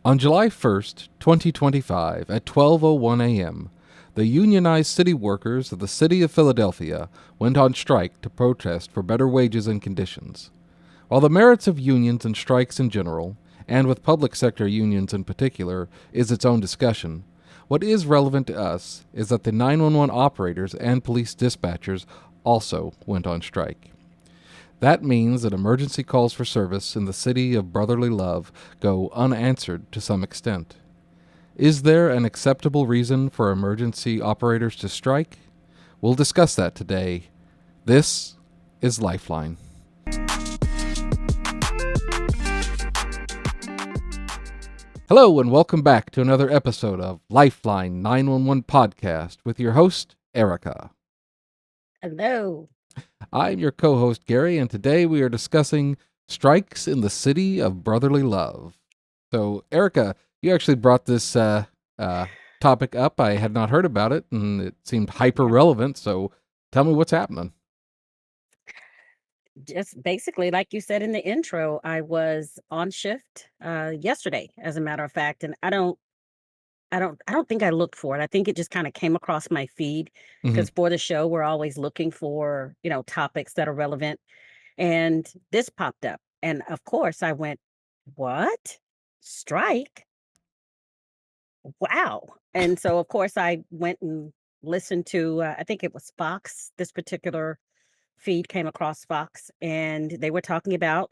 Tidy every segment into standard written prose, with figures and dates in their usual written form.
On July 1st, 2025, at 12:01 a.m., the unionized city workers of the city of Philadelphia went on strike to protest for better wages and conditions. While the merits of unions and strikes in general, and with public sector unions in particular, is its own discussion, what is relevant to us is that the 911 operators and police dispatchers also went on strike. That means that emergency calls for service in the city of brotherly love go unanswered to some extent. Is there an acceptable reason for emergency operators to strike? We'll discuss that today. This is Lifeline. Hello, and welcome back to another episode of Lifeline 911 Podcast with your host, Erica. Hello. I'm your co host, Gary, and today we are discussing strikes in the city of brotherly love. So, Erica, you actually brought this topic up. I had not heard about it, and it seemed hyper Yeah. relevant. So, tell me what's happening. Just basically, like you said in the intro, I was on shift yesterday, as a matter of fact, and I don't think I looked for it. I think it just kind of came across my feed Hmm. because for the show, we're always looking for, topics that are relevant. And this popped up. And of course I went, what? Strike? Wow. And so of course I went and listened to I think it was Fox. This particular feed came across Fox, and they were talking about,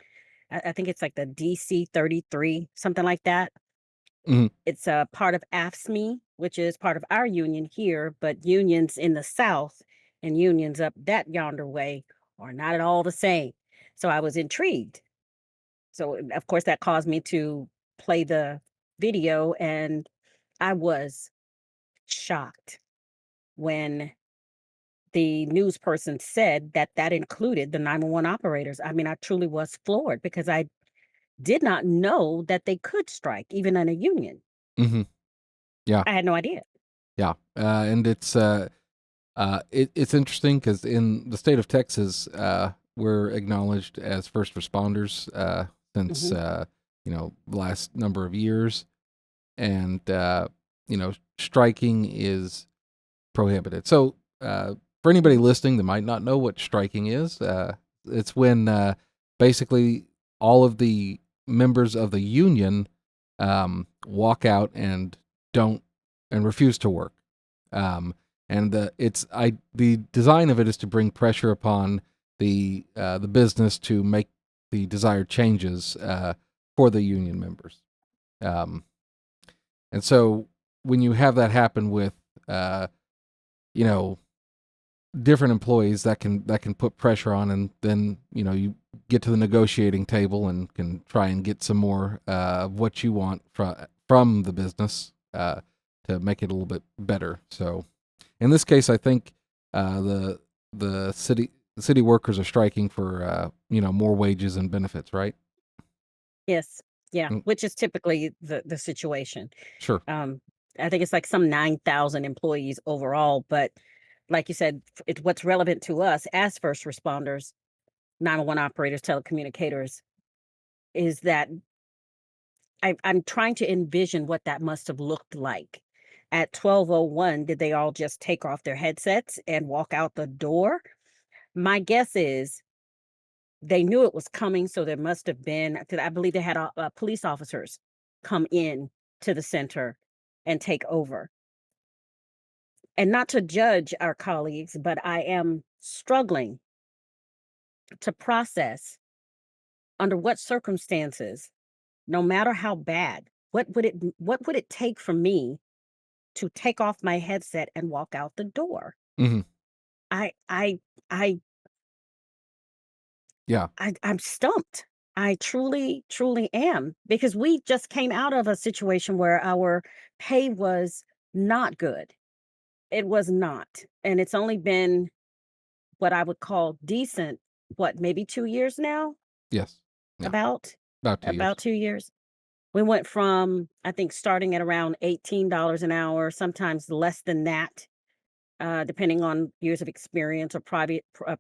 I think it's like the DC 33, something like that. Hmm. It's a part of AFSCME, which is part of our union here, but unions in the South and unions up that yonder way are not at all the same. So I was intrigued. So of course that caused me to play the video, and I was shocked when the news person said that that included the 911 operators. I mean, I truly was floored because I did not know that they could strike even in a union. Hmm. Yeah, I had no idea. yeah. And it's interesting because in the state of Texas, we're acknowledged as first responders since Mhm. the last number of years, and striking is prohibited. So for anybody Mhm. listening that might not know what striking is, it's when basically all of the members of the union walk out and don't and refuse to work. Um, and the design of it is to bring pressure upon the business to make the desired changes for the union members. Um, and so when you have that happen with uh, you know different employees, that can put pressure on, and then you get to the negotiating table and can try and get some more of what you want from the business to make it a little bit better. So in this case, I think the city workers are striking for more wages and benefits, right? Yes. Yeah, Mm. which is typically the situation. Sure. Um, I think it's like some 9,000 employees overall, but like you said, what's relevant to us as first responders, 911 operators, telecommunicators, is that I'm trying to envision what that must have looked like. At 12:01, did they all just take off their headsets and walk out the door? My guess is they knew it was coming, so there must have been, 'cause I believe they had police officers come in to the center and take over. And not to judge our colleagues, but I am struggling to process under what circumstances, no matter how bad, what would it take for me to take off my headset and walk out the door? Hmm. I I I Yeah. I'm stumped. I truly, truly am, because we just came out of a situation where our pay was not good. It was not. And it's only been what I would call decent, what, maybe 2 years now? Yes. Yeah. About About 2 years. about 2 years. We went from, I think, starting at around $18 an hour, sometimes less than that, depending on years of experience or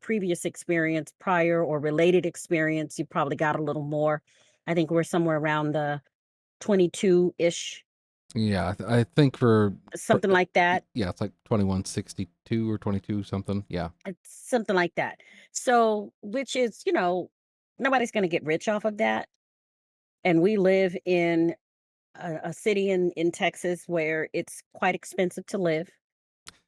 previous experience, prior or related experience. You probably got a little more. I think we're somewhere around the 22-ish, Yeah, I think something like that. yeah, it's like 2162 or 22 something. Yeah. It's something like that. So, which is, nobody's going to get rich off of that. And we live in a city in Texas where it's quite expensive to live.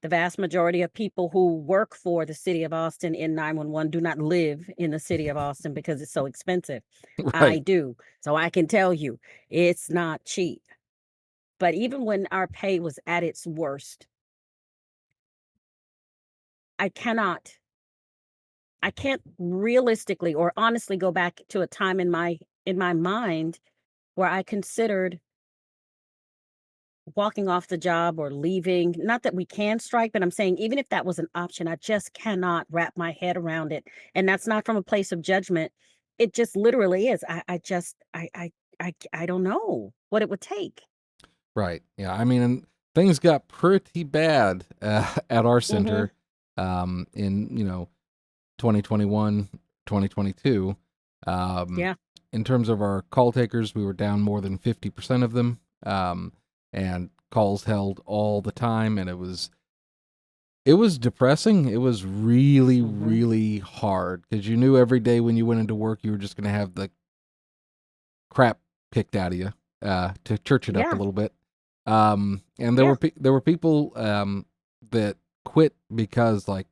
The vast majority of people who work for the city of Austin in 911 do not live in the city of Austin because it's so expensive. I Right. do. So I can tell you it's not cheap. But even when our pay was at its worst, I cannot I can't realistically or honestly go back to a time in my mind where I considered walking off the job or leaving. Not that we can strike, but I'm saying even if that was an option, I just cannot wrap my head around it. And that's not from a place of judgment. It just literally is. I just I don't know what it would take. Right. Yeah. I mean, and things got pretty bad at our Mhm. center in 2021, 2022. Um, Yeah. in terms of our call takers, we were down more than 50% of them, and calls held all the time, and it was depressing. It was really, Mhm. really hard because you knew every day when you went into work, you were just going to have the crap kicked out of you, to church it up a Yeah. little bit. And Yeah. there were people that quit because like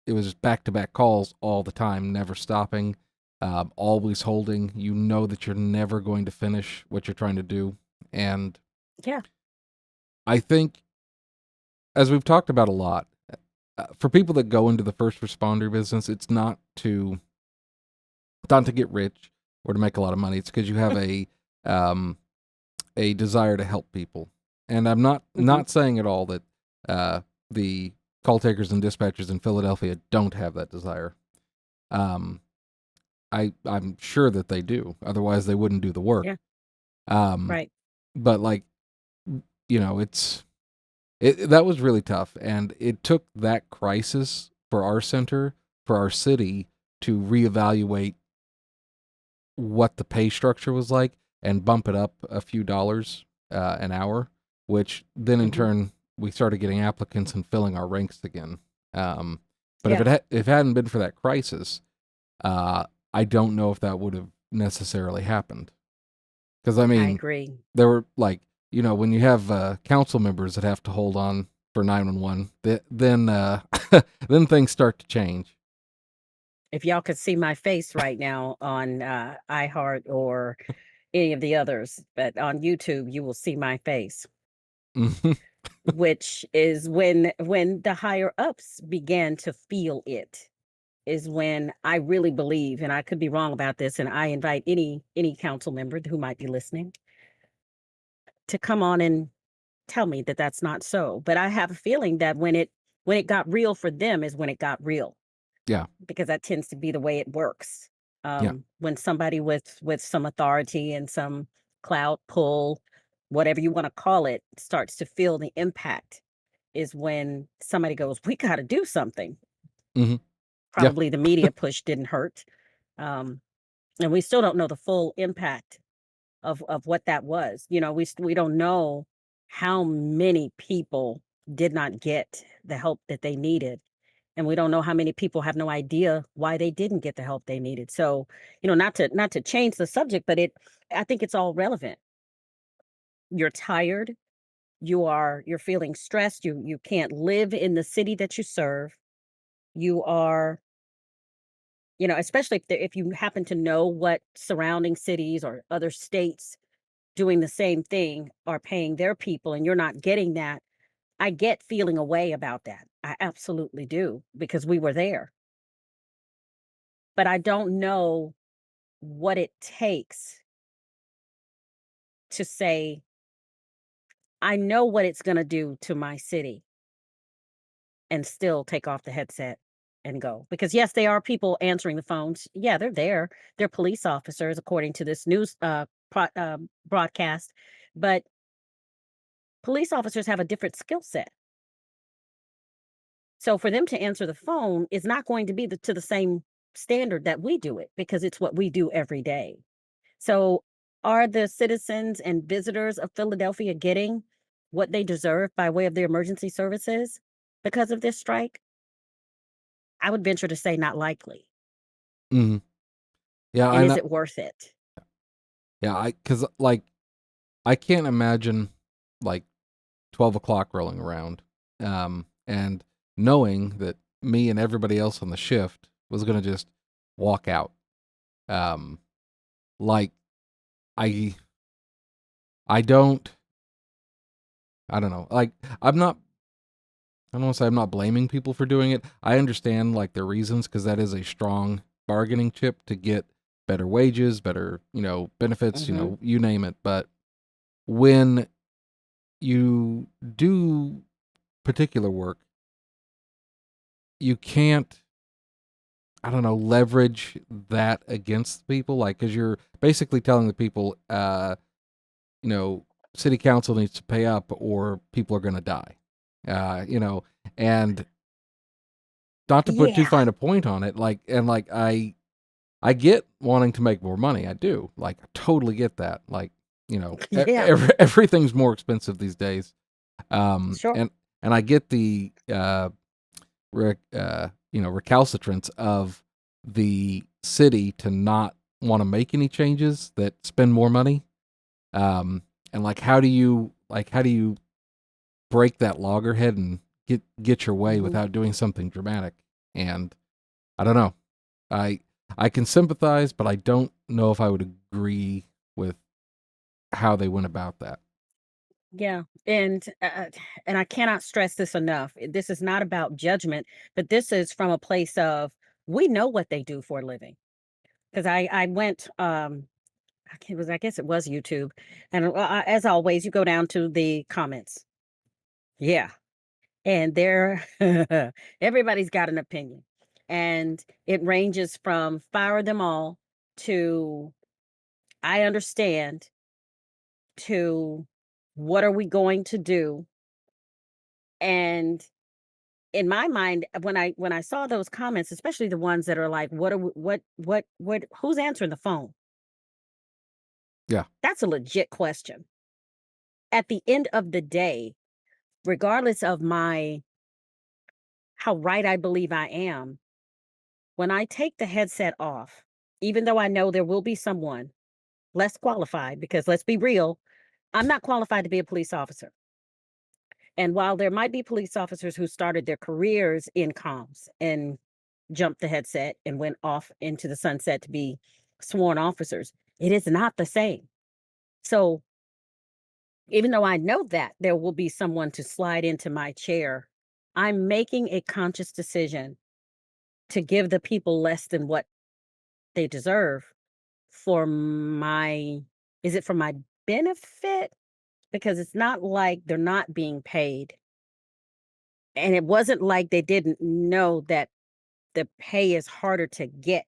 it was back to back calls all the time, never stopping, always holding. You know that you're never going to finish what you're trying to do, and Yeah. I think as we've talked about a lot, for people that go into the first responder business, it's not to get rich or to make a lot of money. It's because you have um, a desire to help people. And I'm not Mhm. not saying at all that the call takers and dispatchers in Philadelphia don't have that desire. Um, I'm sure that they do. Otherwise, they wouldn't do the work. Yeah. Um, Right. but like that was really tough, and it took that crisis for our center, for our city, to reevaluate what the pay structure was like and bump it up a few dollars an hour, which then in Mhm. turn we started getting applicants and filling our ranks again. But Yeah. if it hadn't been for that crisis, uh, I don't know if that would have necessarily happened. Because I I mean, agree. there were like when you have council members that have to hold on for 911, then then things start to change. If y'all could see my face right now on iHeart or any of the others, but on YouTube, you will see my face, which is when the higher ups began to feel it, is when I really believe, and I could be wrong about this, and I invite any council member who might be listening to come on and tell me that that's not so. But I have a feeling that when it got real for them is when it got real, Yeah, because that tends to be the way it works. yeah, When somebody with some authority and some clout pull, whatever you want to call it, starts to feel the impact, is when somebody goes, "We got to do something." hmm yeah, Probably the media push didn't hurt, um, and we still don't know the full impact of what that was. We don't know how many people did not get the help that they needed, and we don't know how many people have no idea why they didn't get the help they needed. So, not to change the subject, but I think it's all relevant. You're tired, you're feeling stressed, you can't live in the city that you serve. You are, especially if you happen to know what surrounding cities or other states doing the same thing are paying their people and you're not getting that. I get feeling a way about that. I absolutely do, because we were there. But I don't know what it takes to say, I know what it's going to do to my city, and still take off the headset and go. Because yes, they are people answering the phones. Yeah, they're there. They're police officers, according to this news broadcast. But police officers have a different skill set. So for them to answer the phone is not going to be to the same standard that we do it, because it's what we do every day. So are the citizens and visitors of Philadelphia getting what they deserve by way of their emergency services because of this strike? I would venture to say not likely. Mhm. Yeah, And I is know. it worth it? Yeah, because like I can't imagine like 12 o'clock rolling around, and knowing that me and everybody else on the shift was gonna just walk out. Um, like I I don't I don't know. Like I'm not I don't want to say I'm not blaming people for doing it. I understand like their reasons because that is a strong bargaining chip to get better wages, better, benefits, Mhm. you name it. But when you do particular work, you can't, I don't know, leverage that against people. Like, because you're basically telling the people, you know, city council needs to pay up or people are going to die. You know, and not to put too Yeah. fine a point on it, I get wanting to make more money. I do. Like, I totally get that. Like, Yeah. everything's more expensive these days. Sure. And I get the recalcitrance of the city to not want to make any changes that spend more money. And like, how do you break that loggerhead and get your way Mhm. without doing something dramatic? And I don't know. I I can sympathize, but I don't know if I would agree with how they went about that. Yeah. And I cannot stress this enough. This is not about judgment, but this is from a place of we know what they do for a living. Because I went I guess it was YouTube, and as always, you go down to the comments. Yeah, and there, everybody's got an opinion, and it ranges from fire them all to I understand to what are we going to do. And in my mind, when I saw those comments, especially the ones that are like, what are we, what who's answering the phone? Yeah. That's a legit question. At the end of the day, regardless of my how right I believe I am, when I take the headset off, even though I know there will be someone less qualified, because let's be real, I'm not qualified to be a police officer. And while there might be police officers who started their careers in comms and jumped the headset and went off into the sunset to be sworn officers, it is not the same. So even though I know that there will be someone to slide into my chair, I'm making a conscious decision to give the people less than what they deserve for my is it for my benefit? Because it's not like they're not being paid. And it wasn't like they didn't know that the pay is harder to get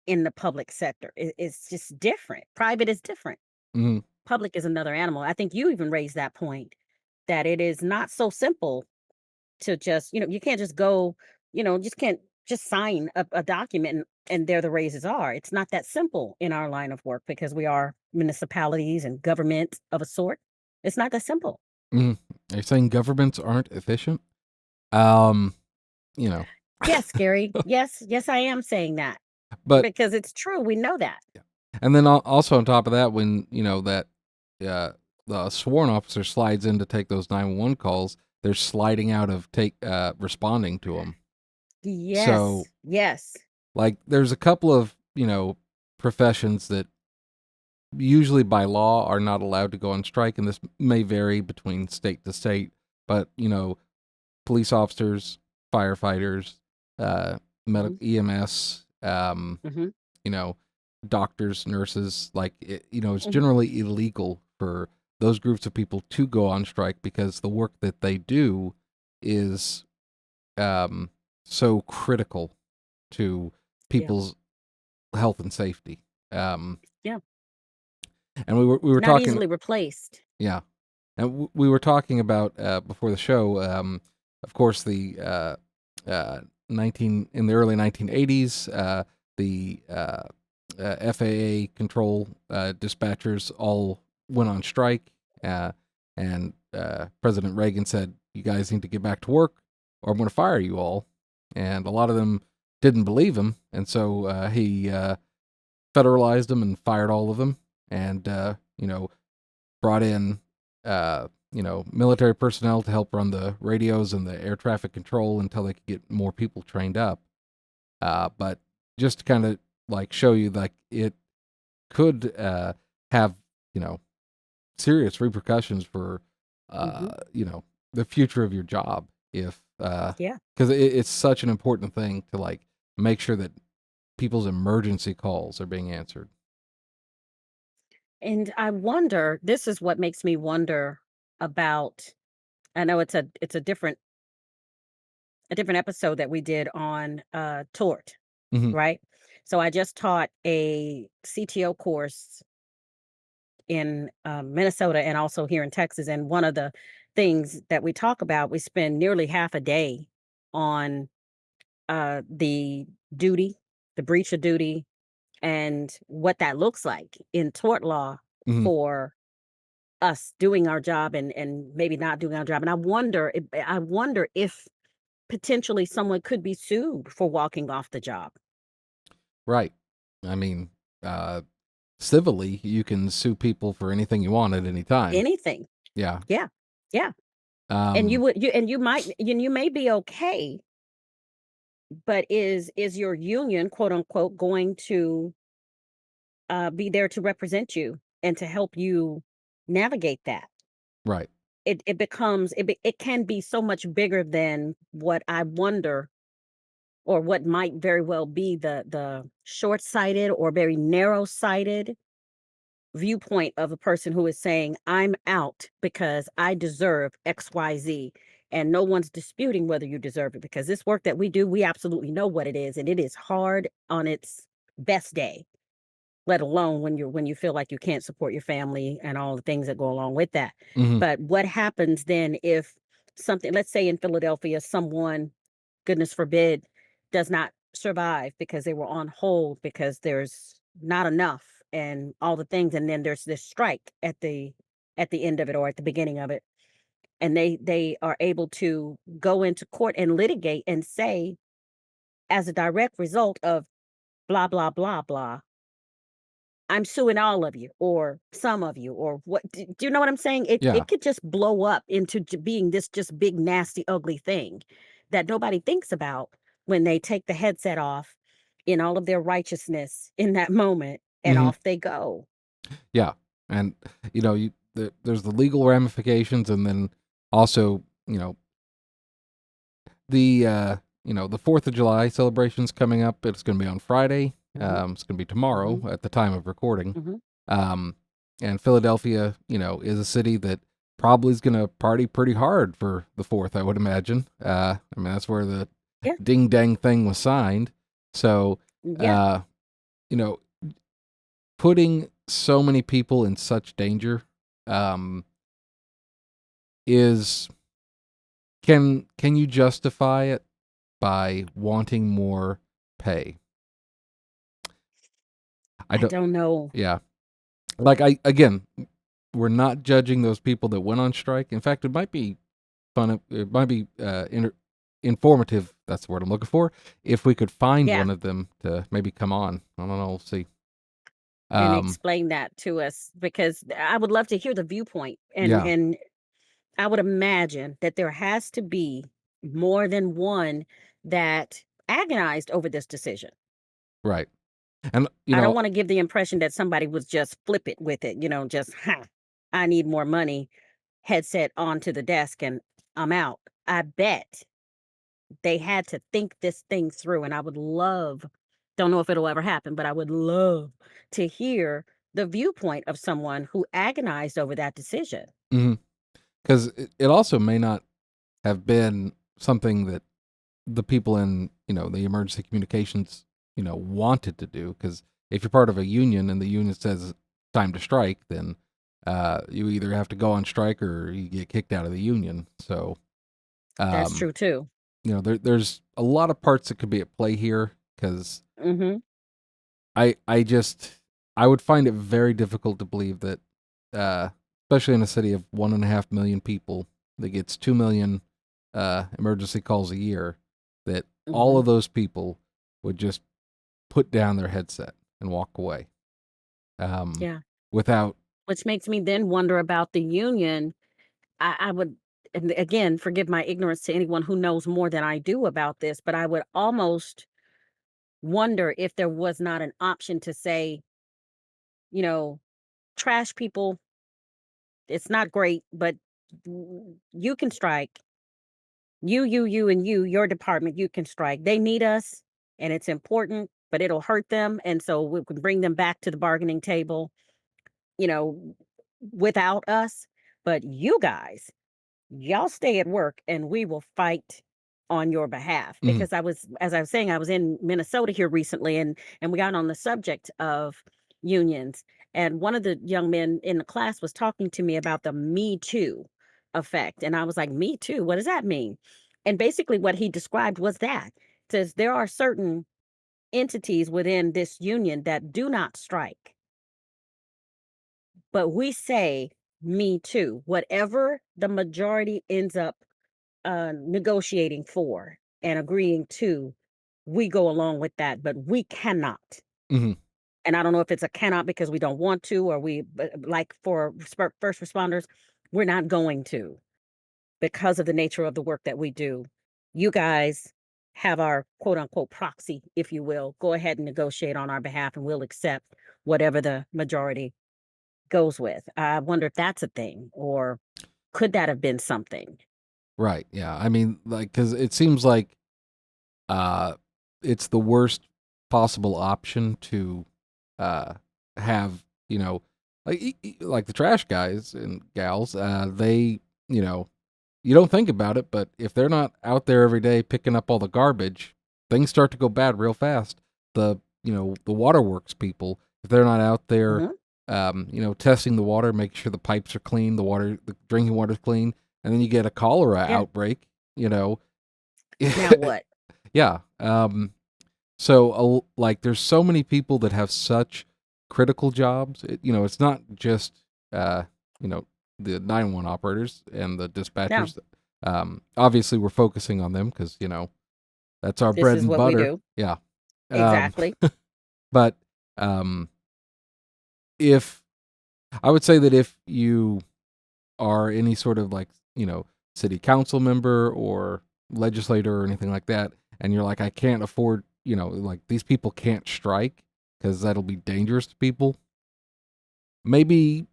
in the public sector. It's just different. Private is different. Mhm. Public is another animal. I think you even raised that point that it is not so simple to just, you can't just go, just can't just sign a document and there the raises are. It's not that simple in our line of work because we are municipalities and government of a sort. It's not that simple. Mhm. Are you saying governments aren't efficient? Um, you know, Yes, Gary. Yes, yes, I am saying that but because it's true. We know that. yeah. And then also on top of that, when that uh, the sworn officer slides in to take those 911 calls, they're sliding out of take responding to them. So Yes, yes. like, there's a couple of professions that usually by law are not allowed to go on strike, and this may vary between state to state. But police officers, firefighters, Hmm. medical EMS, Hmm. you know, doctors, nurses, like it's Hmm. generally illegal for those groups of people to go on strike because the work that they do is um, so critical to Yeah, people's health and safety. Um, yeah. and we were Not talking, easily replaced. yeah, and we were talking about before the show. Of course, the 19 in the early 1980s, the FAA control dispatchers all went on strike, uh, and President Reagan said, "You guys need to get back to work, or I'm going to fire you all." And a lot of them didn't believe him, and so he federalized them and fired all of them, and brought in military personnel to help run the radios and the air traffic control until they could get more people trained up. But just to kind of like show you, like, it could have serious repercussions for Hmm. the future of your job if Yeah. because it's such an important thing to like make sure that people's emergency calls are being answered. And I wonder, this is what makes me wonder about, I know it's a different episode that we did on tort, Hmm. right? So I just taught a CTO course in Minnesota and also here in Texas. And one of the things that we talk about, we spend nearly half a day on the duty, the breach of duty, and what that looks like in tort law Hmm. for us doing our job and maybe not doing our job. And I wonder if potentially someone could be sued for walking off the job. Right. I mean, uh, civilly, you can sue people for anything you want at any time. Anything. Yeah. Yeah. Yeah. And you Um, would you may be okay, but is your union, quote unquote, going to be there to represent you and to help you navigate that? right. It can be so much bigger than what I wonder, or what might very well be the short-sighted or very narrow-sighted viewpoint of a person who is saying, "I'm out because I deserve XYZ," and no one's disputing whether you deserve it, because this work that we do, we absolutely know what it is, and it is hard on its best day, let alone when you feel like you can't support your family and all the things that go along with that. Hmm. But what happens then if something, let's say in Philadelphia, someone, goodness forbid, does not survive because they were on hold because there's not enough and all the things, and then there's this strike at the end of it or at the beginning of it, and they are able to go into court and litigate and say, as a direct result of blah blah blah blah, I'm suing all of you or some of you, or what, do you know what I'm saying? It Yeah. it could just blow up into being this just big nasty ugly thing that nobody thinks about when they take the headset off in all of their righteousness in that moment, and Hmm. off they go. Yeah. And there's the legal ramifications, and then also the 4th of July celebrations coming up. It's going to be on Friday. Mhm, It's going to be tomorrow mhm, at the time of recording. mhm. Um, and Philadelphia, is a city that probably is going to party pretty hard for the 4th, I would imagine. I mean, that's where the Yeah, ding dang thing was signed. So, yeah. uh, you know, putting so many people in such danger um, is can you justify it by wanting more pay? I I don't. don't know. Yeah, like I again, we're not judging those people that went on strike. In fact, it might be fun. It might be informative. That's the word I'm looking for. If we could find Yeah, one of them to maybe come on, I don't know. We'll see. and Um, explain that to us, because I would love to hear the viewpoint, yeah, and I would imagine that there has to be more than one that agonized over this decision. right. And I don't want to give the impression that somebody was just flippant with it, just, I need more money, headset onto the desk, and I'm out. I bet they had to think this thing through. And I would love, don't know if it'll ever happen, but I would love to hear the viewpoint of someone who agonized over that decision. because it also may not have been something that the people in the emergency communications wanted to do, because if you're part of a union and the union says time to strike, then you either have to go on strike or you get kicked out of the union. So That's um, true too. there's a lot of parts that could be at play here, because Mhm. I just I would find it very difficult to believe that, uh, especially in a city of 1.5 million people that gets 2 million emergency calls a year, that all Mhm. of those people would just put down their headset and walk away, um, Yeah. without. Which makes me then wonder about the union. I would, and again, forgive my ignorance to anyone who knows more than I do about this, but I would almost wonder if there was not an option to say, you know, trash people, it's not great, but you can strike. And your department, you can strike. They need us and it's important, but it'll hurt them. And so we can bring them back to the bargaining table, you know, without us. But you guys, y'all stay at work and we will fight on your behalf. Mhm. Because as I was saying, I was in Minnesota here recently, and we got on the subject of unions, and one of the young men in the class was talking to me about the Me Too effect, and I was like, Me Too, what does that mean? And basically what he described was that says there are certain entities within this union that do not strike, but we say Me Too, whatever the majority ends up negotiating for and agreeing to, we go along with that, but we cannot. Mhm. And I don't know if it's a cannot because we don't want to, or but like for first responders, we're not going to because of the nature of the work that we do. You guys have our quote unquote proxy, if you will. Go ahead and negotiate on our behalf, and we'll accept whatever the majority goes with. I wonder if that's a thing, or could that have been something? Right. Yeah. I mean, like, because it seems like uh, it's the worst possible option to uh, have. Like the trash guys and gals. They, you know, you don't think about it, but if they're not out there every day picking up all the garbage, things start to go bad real fast. The waterworks people, if they're not out there, Mhm. testing the water, making sure the pipes are clean, the drinking water's clean, and then you get a cholera Yeah. outbreak, you know. Now what? Yeah. So, like, there's so many people that have such critical jobs. It's not just, uh, you know, the 911 operators and the No, dispatchers. Obviously, we're focusing on them because, that's our this bread is and what we butter. do. Yeah. Um, Exactly. but um, if I would say that if you are any sort of like, city council member or legislator or anything like that, and you're like, I can't afford, like these people can't strike because that'll be dangerous to people, maybe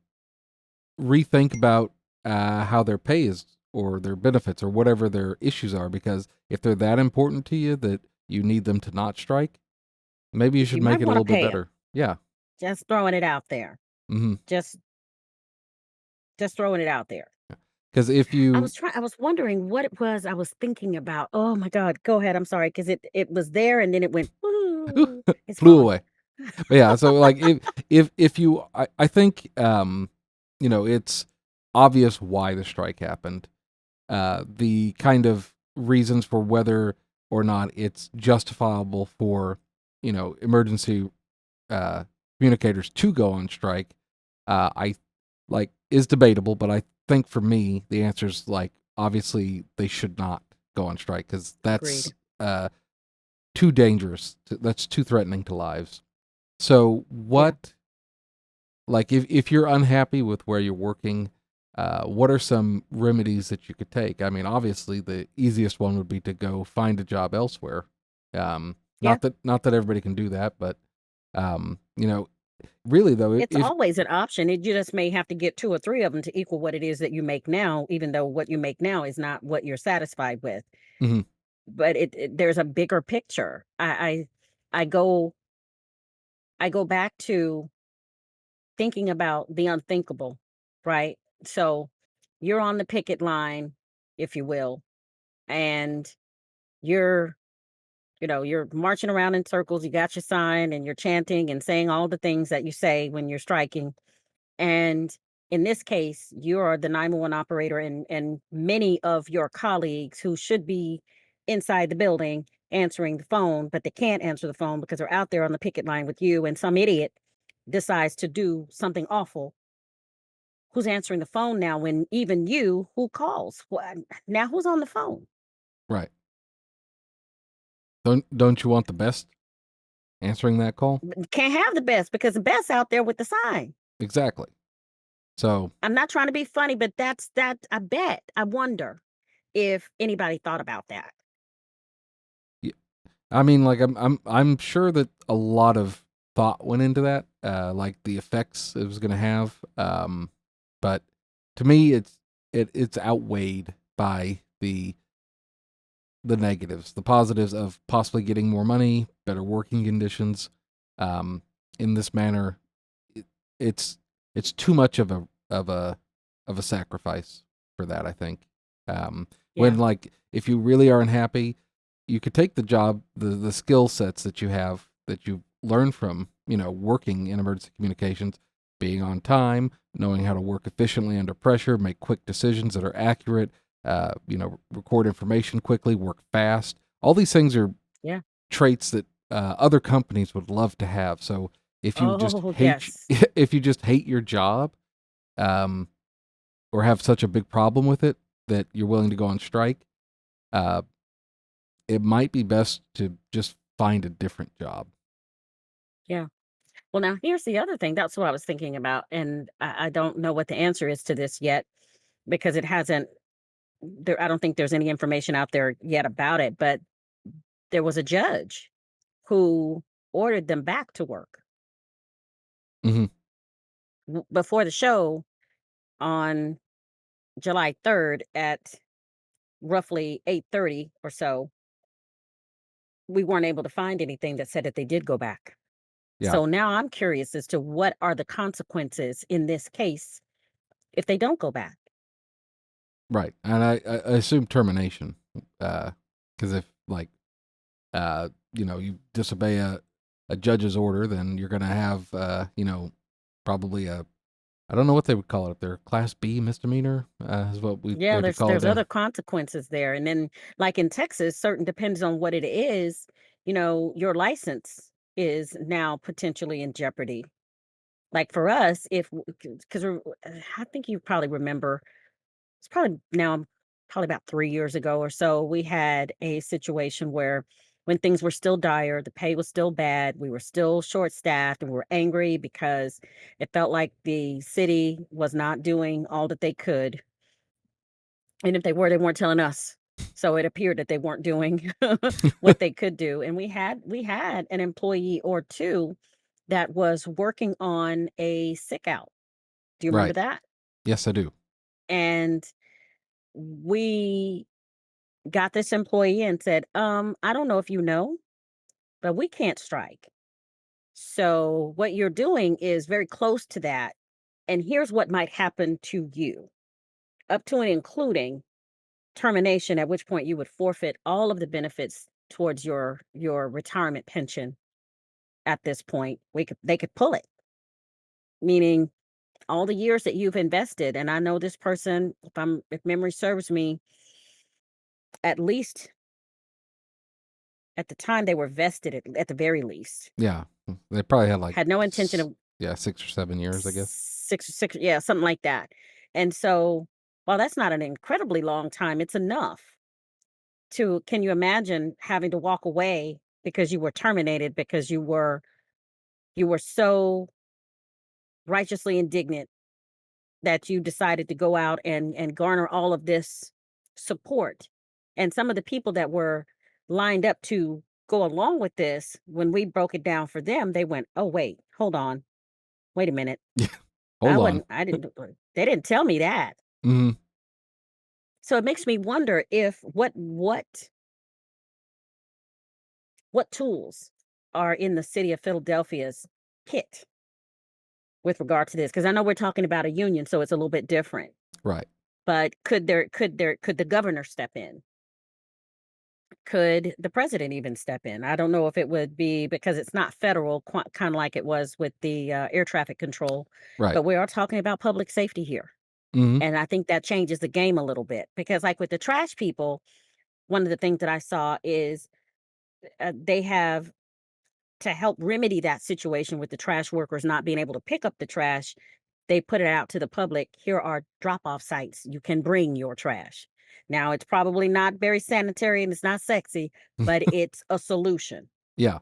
rethink about how their pay is or their benefits or whatever their issues are. Because if they're that important to you that you need them to not strike, maybe you should You make might it a want to little bit pay them. better. Yeah. Just throwing it out there. Mm-hmm. Just just throwing it out there. Because if you I was wondering what it was I was thinking about. Oh my God. Go ahead. I'm sorry. Because it was there and then it went, "Ooh," it's flew gone. away. But yeah, so like if you I think it's obvious why the strike happened. The kind of reasons for whether or not it's justifiable for, emergency uh communicators to go on strike, I like is debatable, but I think for me the answer is like obviously they should not go on strike cuz that's Agreed. too dangerous. That's too threatening to lives. So Yeah. what, like, if you're unhappy with where you're working, what are some remedies that you could take? I mean, obviously the easiest one would be to go find a job elsewhere. Yeah. Not that everybody can do that, but um, you know, really though, It's if always an option. You just may have to get two or three of them to equal what it is that you make now, even though what you make now is not what you're satisfied with. mhm, But there's a bigger picture. I go I go back to thinking about the unthinkable, right? So you're on the picket line, if you will, and you're, you're marching around in circles. You got your sign and you're chanting and saying all the things that you say when you're striking. And in this case, you are the 911 operator, and many of your colleagues who should be inside the building answering the phone, but they can't answer the phone because they're out there on the picket line with you, and some idiot decides to do something awful. Who's answering the phone now when even you who calls? Now who's on the phone? Right. Don't you want the best answering that call? You can't have the best because the best out there with the sign. Exactly. So, I'm not trying to be funny, but that I bet, I wonder if anybody thought about that. y- I mean, like I'm sure that a lot of thought went into that, like the effects it was going to have. But to me, it's outweighed by the negatives. The positives of possibly getting more money, better working conditions. Um, in this manner, it, it's it's too much of a sacrifice for that. I think. When Yeah. like if you really are unhappy, you could take the job, the skill sets that you have that you learn from working in emergency communications, being on time, knowing how to work efficiently under pressure, make quick decisions that are accurate, record information quickly, work fast. All these things are Yeah. traits that other companies would love to have. So if you just Oh, hate yes. if you just hate your job, um, or have such a big problem with it that you're willing to go on strike, uh, it might be best to just find a different job. Yeah. Well, now here's the other thing. That's what I was thinking about, and I don't know what the answer is to this yet because it hasn't. There, I don't think there's any information out there yet about it. But there was a judge who ordered them back to work Hmm. before the show on July 3rd at roughly 8:30 or so. We weren't able to find anything that said that they did go back. Yeah, So now I'm curious as to what are the consequences in this case if they don't go back. right. And I assume termination, because if like you disobey a judge's order, then you're going to have probably a I don't know what they would call it up there, Class B misdemeanor is what they Yeah, would call it there's down. other consequences there. And then like in Texas, certain depends on what it is, your license is now potentially in jeopardy. Like for us, if because I think you probably remember, it's probably now probably about 3 years ago or so, we had a situation where when things were still dire, the pay was still bad, we were still short staffed, and we were angry because it felt like the city was not doing all that they could. And if they were, they weren't telling us. So it appeared that they weren't doing what they could do. And we had an employee or two that was working on a sick out. Do you remember Right. that? Yes, I do. And we got this employee and said, I don't know if you know, but we can't strike. So what you're doing is very close to that. And here's what might happen to you, up to and including termination, at which point you would forfeit all of the benefits towards your retirement pension. At this point, they could pull it, meaning all the years that you've invested. And I know this person, if memory serves me, at least at the time they were vested at the very least, Yeah, they probably had like had no intention of 6 or 7 years, I guess. six, yeah, something like that. And so while that's not an incredibly long time, it's enough to, can you imagine having to walk away because you were terminated because you were so righteously indignant that you decided to go out and garner all of this support. And some of the people that were lined up to go along with this, when we broke it down for them, they went, "Oh, wait, hold on. Wait a minute. Yeah, hold on. I didn't they didn't tell me that." Hmm. So it makes me wonder if what tools are in the city of Philadelphia's kit with regard to this, because I know we're talking about a union, so it's a little bit different. Right. But could the governor step in? Could the president even step in? I don't know if it would be because it's not federal, kind of like it was with the air traffic control, Right. but we are talking about public safety here. Hmm. And I think that changes the game a little bit because, like with the trash people, one of the things that I saw is they have, to help remedy that situation with the trash workers not being able to pick up the trash, they put it out to the public. Here are drop off sites. You can bring your trash. Now, it's probably not very sanitary and it's not sexy, but it's a solution. Yeah,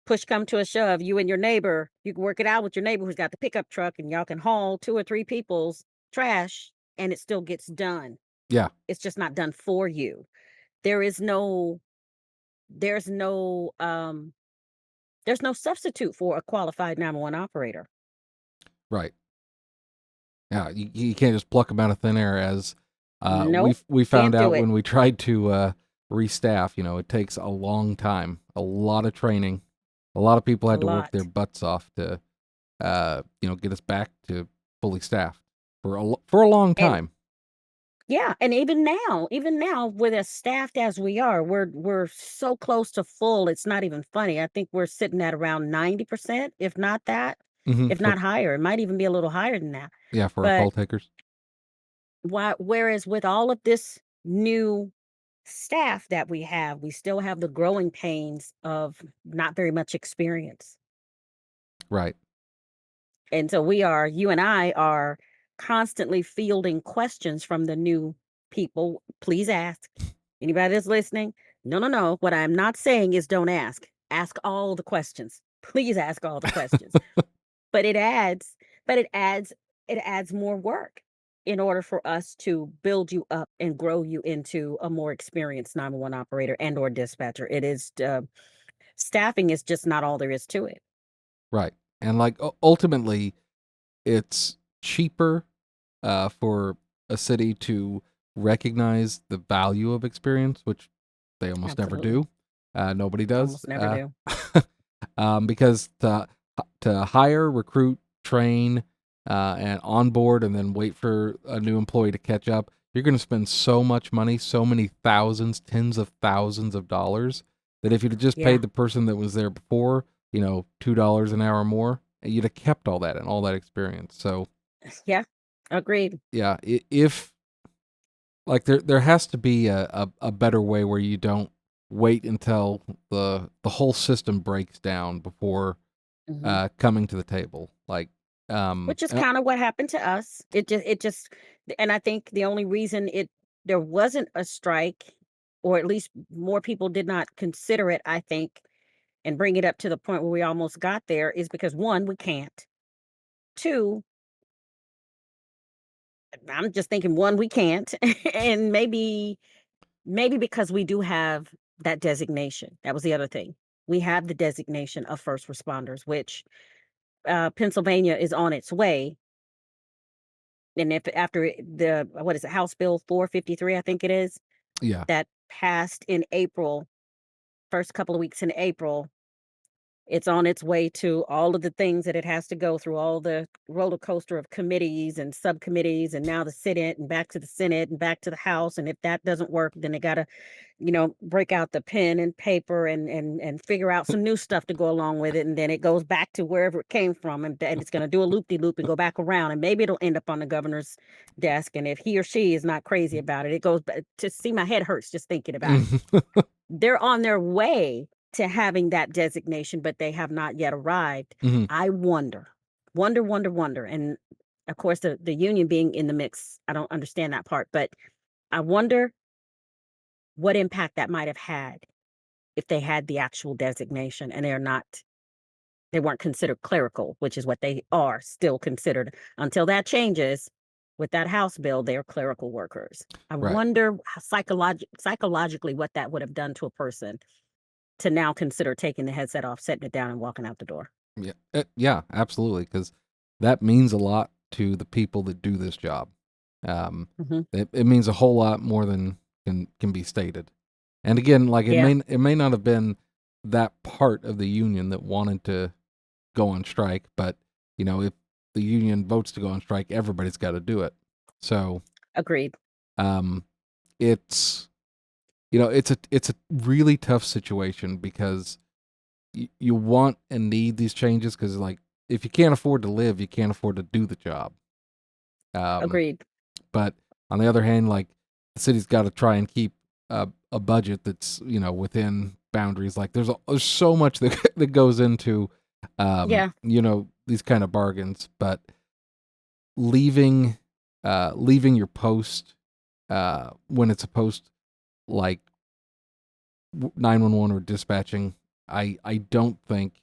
Push come to a shove, you and your neighbor, you can work it out with your neighbor who's got the pickup truck and y'all can haul two or three people's trash and it still gets done. yeah, It's just not done for you. There is no there's no there's no substitute for a qualified 911 operator. right. Yeah, you can't just pluck them out of thin air. As Nope. we found Can't do out it. when we tried to restaff. It takes a long time, a lot of training. A lot of people A had to work their lot. butts off to get us back to fully staffed for for a long And time. yeah, and even now with as staffed as we are, we're so close to full, it's not even funny. I think we're sitting at around 90%, if not that, if For not higher. It might even be a little higher than that. Yeah, for our But call takers. whereas with all of this new staff that we have, we still have the growing pains of not very much experience. Right. And so you and I are constantly fielding questions from the new people. Please ask. Anybody that's listening, no, no, no. What I'm not saying is don't ask. Ask all the questions. Please ask all the questions. But it adds more work in order for us to build you up and grow you into a more experienced 911 operator and or dispatcher. It is staffing is just not all there is to it. Right. And like ultimately, it's cheaper for a city to recognize the value of experience, which they almost never Absolutely. do. Nobody does. Almost never do. Because to hire, recruit, train, and onboard, and then wait for a new employee to catch up, you're going to spend so much money, so many thousands, tens of thousands of dollars, that if you'd have just Yeah. paid the person that was there before, $2 an hour more, you'd have kept all that and all that experience. So Yeah. Agreed. yeah, if like there has to be a better way where you don't wait until the whole system breaks down before Mhm. coming to the table. Like Which is kind of what happened to us. It just and I think the only reason it there wasn't a strike, or at least more people did not consider it, I think, and bring it up to the point where we almost got there, is because one, we can't. Two, I'm just thinking one, we can't. And maybe because we do have that designation. That was the other thing. We have the designation of first responders, which Pennsylvania is on its way. And if after the what is it, House Bill 453, I think it is, yeah, that passed in April, first couple of weeks in April, it's on its way to all of the things that it has to go through, all the roller coaster of committees and subcommittees, and now the Senate and back to the Senate and back to the House. And if that doesn't work, then they gotta, break out the pen and paper and figure out some new stuff to go along with it. And then it goes back to wherever it came from, and it's gonna do a loop de loop and go back around. And maybe it'll end up on the governor's desk. And if he or she is not crazy about it, it goes back to see my head hurts just thinking about it. They're on their way to having that designation, but they have not yet arrived. hmm I wonder. And of course, the union being in the mix, I don't understand that part, but I wonder what impact that might have had if they had the actual designation and they weren't considered clerical, which is what they are still considered. Until that changes with that House bill, they're clerical workers. I right. wonder psychologically what that would have done to a person to now consider taking the headset off, setting it down, and walking out the door. Yeah, yeah, absolutely, because that means a lot to the people that do this job. Mhm. It means a whole lot more than can be stated. And again, like Yeah, it may not have been that part of the union that wanted to go on strike, but if the union votes to go on strike, everybody's got to do it. So agreed. um, it's it's a really tough situation because you want and need these changes because like if you can't afford to live, you can't afford to do the job. Um, Agreed. but on the other hand, like the city's got to try and keep a budget that's within boundaries. Like there's so much that that goes into Yeah. these kind of bargains, but leaving leaving your post when it's a post like 911 or dispatching, I don't think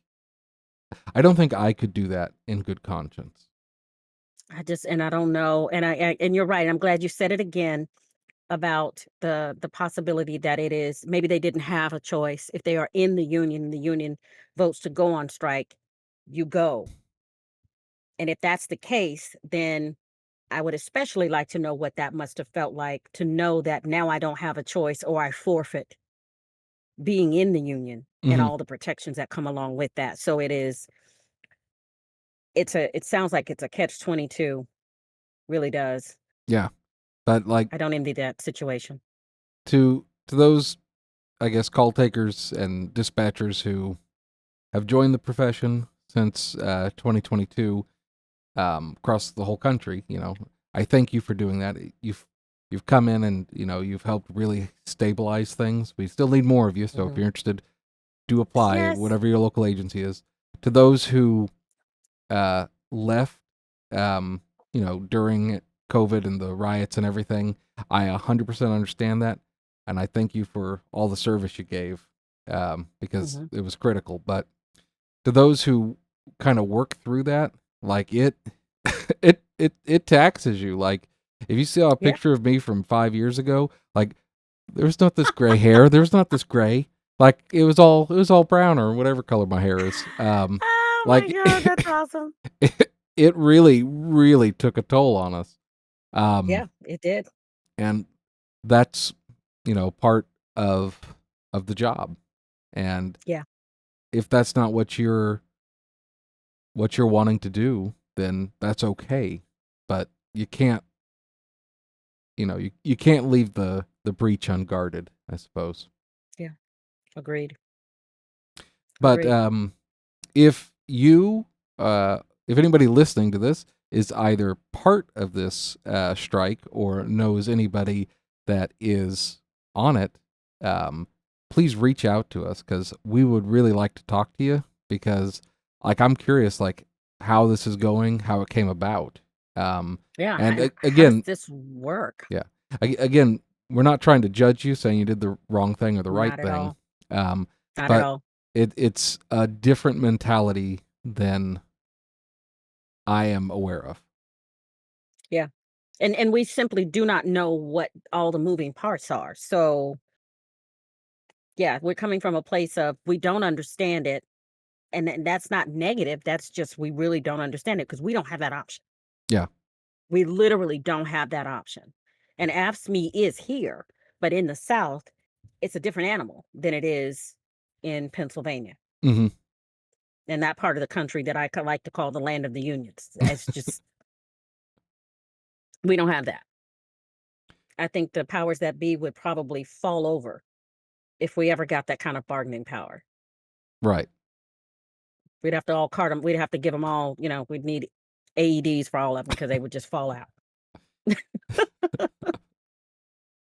I could do that in good conscience. I don't know, and you're right, I'm glad you said it again about the possibility that it is maybe they didn't have a choice. If they are in the union and the union votes to go on strike, you go. And if that's the case, then I would especially like to know what that must have felt like to know that now I don't have a choice or I forfeit being in the union and Hmm. all the protections that come along with that. So it sounds like it's a catch 22, really does. Yeah, but like I don't envy that situation. to those, I guess, call takers and dispatchers who have joined the profession since 2022 across the whole country. I thank you for doing that. You've come in and you've helped really stabilize things. We still need more of you, so if Mhm. you're interested, do apply, Yes. whatever your local agency is. To those who left, um, during COVID and the riots and everything, I 100% understand that, and I thank you for all the service you gave, because Mhm. it was critical. But to those who kind of work through that, like it taxes you. Like if you saw a Yeah. picture of me from 5 years ago, like there's not this gray hair, there's not this gray. Like it was all brown or whatever color my hair is. Oh my Like god, that's awesome. it really, really took a toll on us. Um, Yeah, it did. and that's part of the job. And Yeah, if that's not what you're wanting to do, then that's okay. But you can't, you can't leave the breach unguarded, I suppose. yeah. Agreed. But Agreed. if you, if anybody listening to this is either part of this strike or knows anybody that is on it, um, please reach out to us because we would really like to talk to you because, like, I'm curious, like, how this is going, how it came about. Um, Yeah, and and how does again, this work? yeah, again, we're not trying to judge you saying you did the wrong thing or the right Not at thing. all. Um, Not at but all. it's a different mentality than I am aware of. Yeah. And we simply do not know what all the moving parts are. So, yeah, we're coming from a place of we don't understand it, and that's not negative, that's just we really don't understand it because we don't have that option. Yeah. We literally don't have that option. And AFSCME is here, but in the South, it's a different animal than it is in Pennsylvania. Hmm. In that part of the country that like to call the land of the unions. It's just we don't have that. I think the powers that be would probably fall over if we ever got that kind of bargaining power. Right. We'd have to all cart them. We'd have to give them all, we'd need AEDs for all of them because they would just fall out.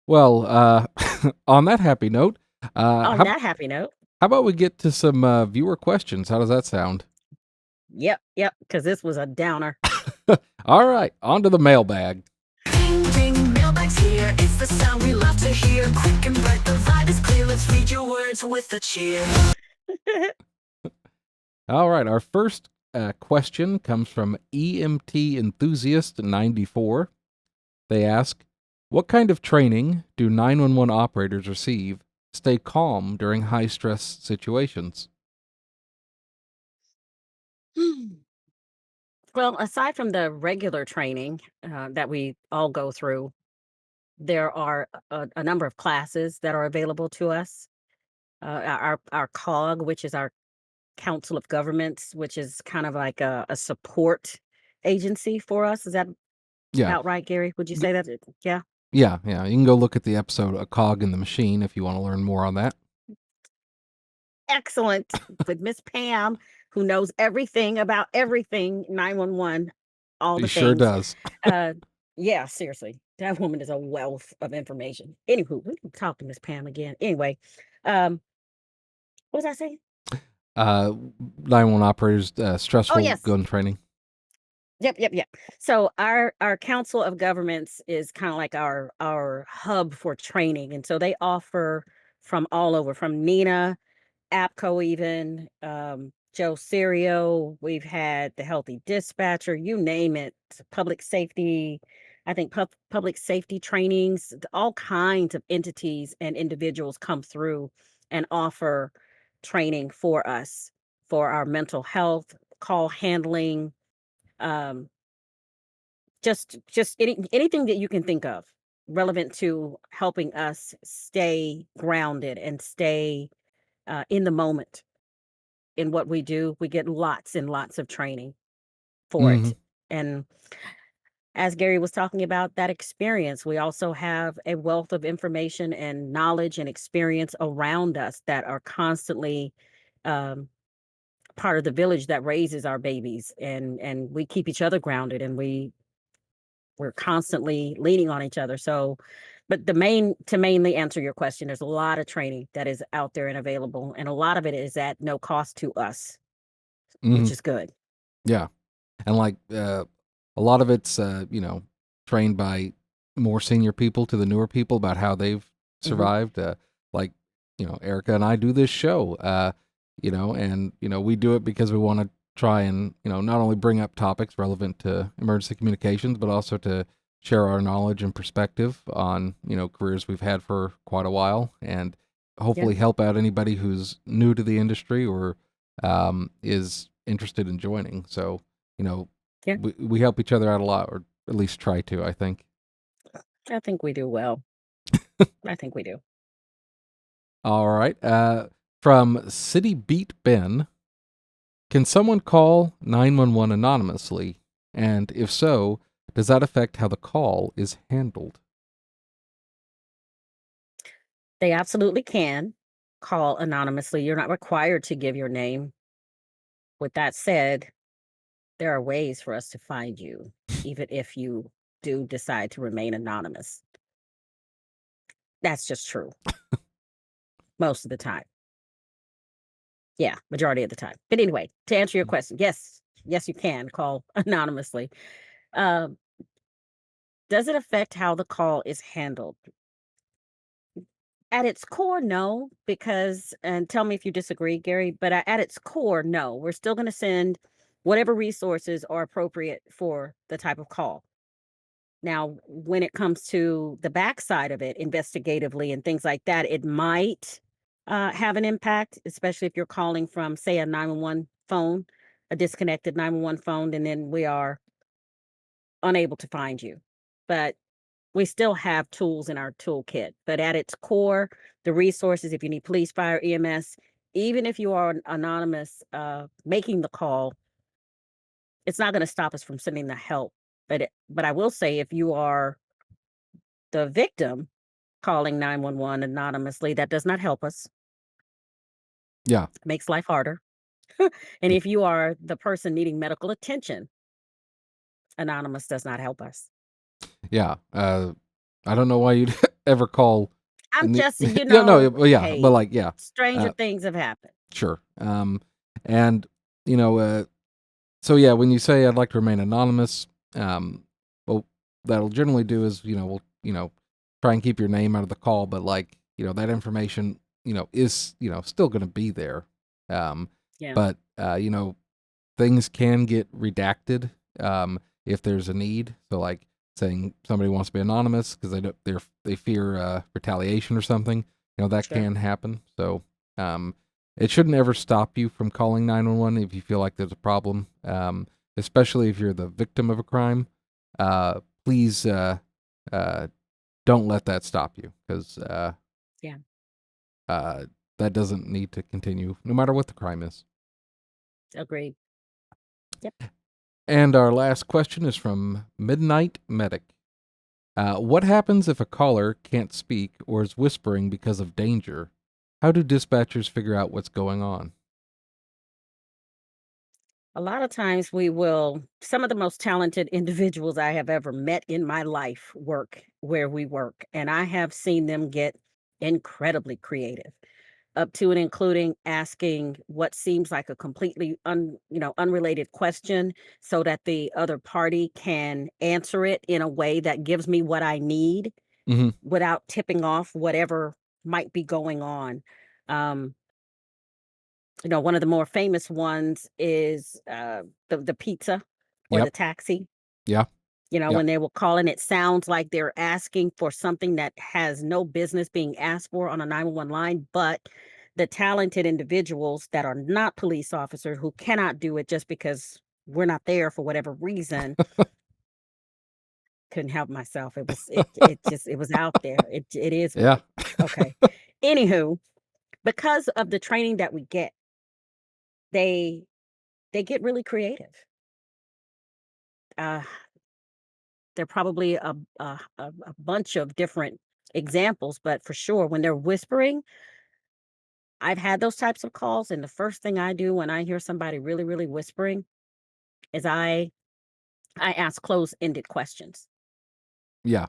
Well, on that happy note, On that happy note, how about we get to some viewer questions? How does that sound? yep, yep, because this was a downer. All right, on to the mailbag. Ding ding, mailbag's here. It's the sound we love to hear. Quick and bright, the vibe is clear. Let's read your words with a cheer. All right, our first question comes from EMT Enthusiast 94. They ask, what kind of training do 911 operators receive to stay calm during high stress situations? Well, aside from the regular training that we all go through, there are a number of classes that are available to us. Our COG, which is our Council of Governments, which is kind of like a support agency for us. Is that Yeah. about right, Gary? Would you say that? Yeah. Yeah, yeah. You can go look at the episode A Cog in the Machine if you want to learn more on that. Excellent. With Miss Pam, who knows everything about everything 911, all He the sure things. does. Uh, yeah, seriously. That woman is a wealth of information. Anywho, we can talk to Miss Pam again. Anyway, um, What was I saying? 911 operators, Oh, stressful yes. gun training. Yep. So our council of governments is kind of like our hub for training, and so they offer from all over, from Nina, APCO, even Joe Serio. We've had the Healthy Dispatcher, you name it, public safety. I think public safety trainings, all kinds of entities and individuals come through and offer training for us for our mental health, call handling, um, just anything that you can think of relevant to helping us stay grounded and stay in the moment in what we do. We get lots and lots of training for Hmm. it. And as Gary was talking about that experience, we also have a wealth of information and knowledge and experience around us that are constantly um, part of the village that raises our babies, and we keep each other grounded, and we're constantly leaning on each other. So, but to mainly answer your question, there's a lot of training that is out there and available, and a lot of it is at no cost to us, Hmm. which is good. Yeah. And like a lot of it's trained by more senior people to the newer people about how they've Hmm. survived. Like Erica and I do this show, and we do it because we want to try and not only bring up topics relevant to emergency communications, but also to share our knowledge and perspective on careers we've had for quite a while, and Yeah, hopefully help out anybody who's new to the industry or is interested in joining. So you know, yeah, we help each other out a lot, or at least try to, I think. I think we do well. I think we do. All right. From City Beat Ben, can someone call 911 anonymously? And if so, does that affect how the call is handled? They absolutely can call anonymously. You're not required to give your name. With that said, there are ways for us to find you, even if you do decide to remain anonymous. That's just true most of the time. Yeah, majority of the time. But anyway, to answer your question, yes, you can call anonymously. Um, does it affect how the call is handled? At its core, no, because, and tell me if you disagree, Gary, but at its core, no. We're still going to send whatever resources are appropriate for the type of call. Now, when it comes to the backside of it, investigatively and things like that, it might have an impact, especially if you're calling from, say, a 911 phone, a disconnected 911 phone, and then we are unable to find you. But we still have tools in our toolkit. But at its core, the resources, if you need police, fire, EMS, even if you are anonymous making the call, it's not going to stop us from sending the help. But I will say, if you are the victim calling 911 anonymously, that does not help us. Yeah. It makes life harder. And Yeah. if you are the person needing medical attention, anonymous does not help us. Yeah. I don't know why you'd ever call. I'm just, Yeah, no, yeah, but hey, like, yeah, stranger uh, things have happened. sure. And you know, so yeah, when you say I'd like to remain anonymous, well, that'll generally do is we'll try and keep your name out of the call, but like that information is still going to be there, um, Yeah, but things can get redacted if there's a need. So like saying somebody wants to be anonymous because they fear retaliation or something, that sure. can happen. So um, it shouldn't ever stop you from calling 911 if you feel like there's a problem, especially if you're the victim of a crime. Please uh, don't let that stop you because Yeah, uh, that doesn't need to continue no matter what the crime is. agreed. Yep. And our last question is from Midnight Medic. What happens if a caller can't speak or is whispering because of danger? How do dispatchers figure out what's going on? A lot of times some of the most talented individuals I have ever met in my life work where we work, and I have seen them get incredibly creative. up to and including asking what seems like a completely unrelated question so that the other party can answer it in a way that gives me what I need Hmm. without tipping off whatever might be going on. Um, one of the more famous ones is the pizza or the Yep. taxi. Yeah. Yeah. When they will call and it sounds like they're asking for something that has no business being asked for on a 911 line, but the talented individuals that are not police officers who cannot do it just because we're not there for whatever reason, couldn't help myself. It was out there. It is what Yeah. okay. Anywho, because of the training that we get, they they get really creative. Uh there are probably a bunch of different examples, but for sure, when they're whispering, I've had those types of calls, and the first thing I do when I hear somebody really, really whispering is I ask close-ended questions. Yeah.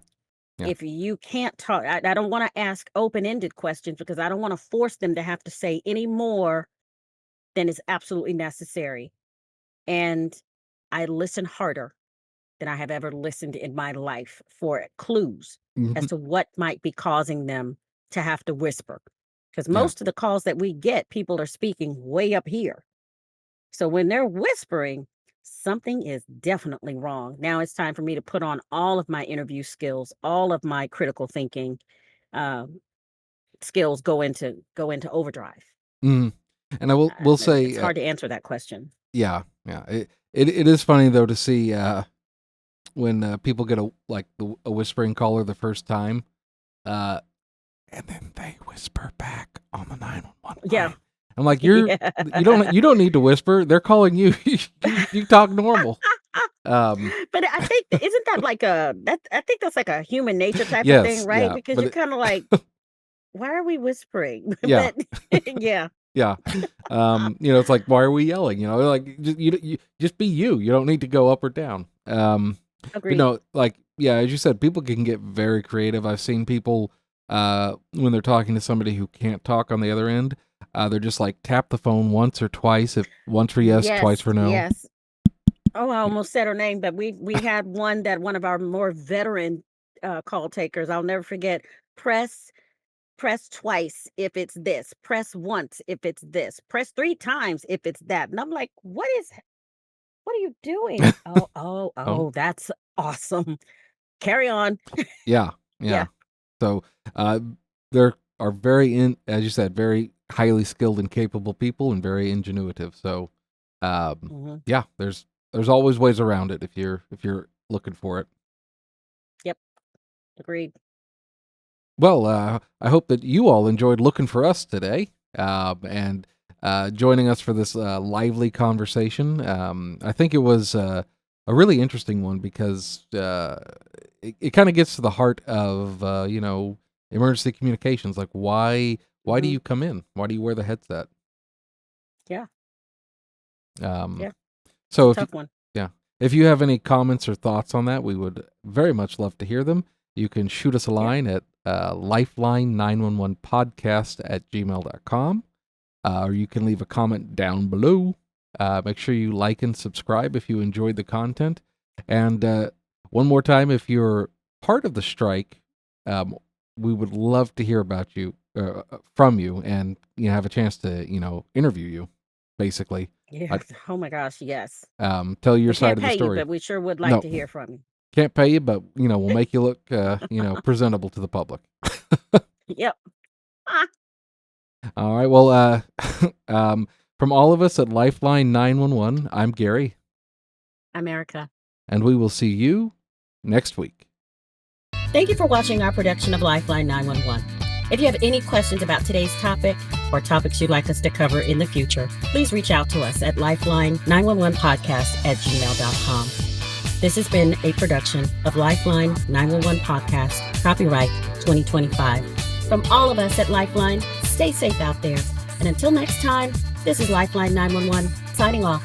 Yeah. If you can't talk, I don't want to ask open-ended questions because I don't want to force them to have to say any more than is absolutely necessary. And I listen harder than I have ever listened in my life for clues as Mhm. to what might be causing them to have to whisper. Because Yeah. most of the calls that we get, people are speaking way up here. So when they're whispering, something is definitely wrong. Now it's time for me to put on all of my interview skills, all of my critical thinking um, skills go into overdrive. Mhm. And I will It's say, hard to answer that question. yeah, yeah. It is funny though to see when people get a whispering caller the first time, uh, and then they whisper back on the 911 Yeah, line. I'm like, yeah. you don't need to whisper. They're calling you. You talk normal. Um, But I think isn't that like I think that's like a human nature type of thing, yes, right? yeah, Because but you're kind of like, why are we whispering? yeah, But yeah, yeah. It's like, why are we yelling? Like you just be you. You don't need to go up or down. But agreed. no, like, yeah, as you said, people can get very creative. I've seen people when they're talking to somebody who can't talk on the other end, they're just like tap the phone once or twice, if once for yes, twice Yes, for no. yes. Oh, I almost said her name, but we had one of our more veteran call takers. I'll never forget. Press press twice if it's this. Press once if it's this. Press three times if it's that. And I'm like, what are you doing? Oh, oh, Oh, oh, that's awesome. Carry on. yeah, Yeah. yeah. So uh, there are as you said, very highly skilled and capable people, and very ingenuitive. So Hmm. yeah, there's always ways around it if you're looking for it. Yep. Agreed. Well, I hope that you all enjoyed looking for us today, and joining us for this lively conversation. I think it was a really interesting one because it kind of gets to the heart of emergency communications. Like, why do Hmm. you come in? Why do you wear the headset? Yeah. Um, Yeah. It's a so tough one. yeah, if you have any comments or thoughts on that, we would very much love to hear them. You can shoot us a Yeah. line at lifeline911podcast@gmail.com, or you can leave a comment down below. Make sure you like and subscribe if you enjoyed the content. And one more time, if you're part of the strike, we would love to hear about you, from you, and have a chance to interview you, basically. Yeah. Oh my gosh. Yes. Tell your We side can't of the pay you, story. but we sure would like No, to hear from you. can't pay you, but we'll make you look presentable to the public. Yep. Ah, All right. Well, from all of us at Lifeline 911, I'm Gary, America. and we will see you next week. Thank you for watching our production of Lifeline 911. If you have any questions about today's topic or topics you'd like us to cover in the future, please reach out to us at lifeline911podcast@gmail.com. This has been a production of Lifeline 911 Podcast, copyright 2025. From all of us at Lifeline, stay safe out there. And until next time, this is Lifeline 911 signing off.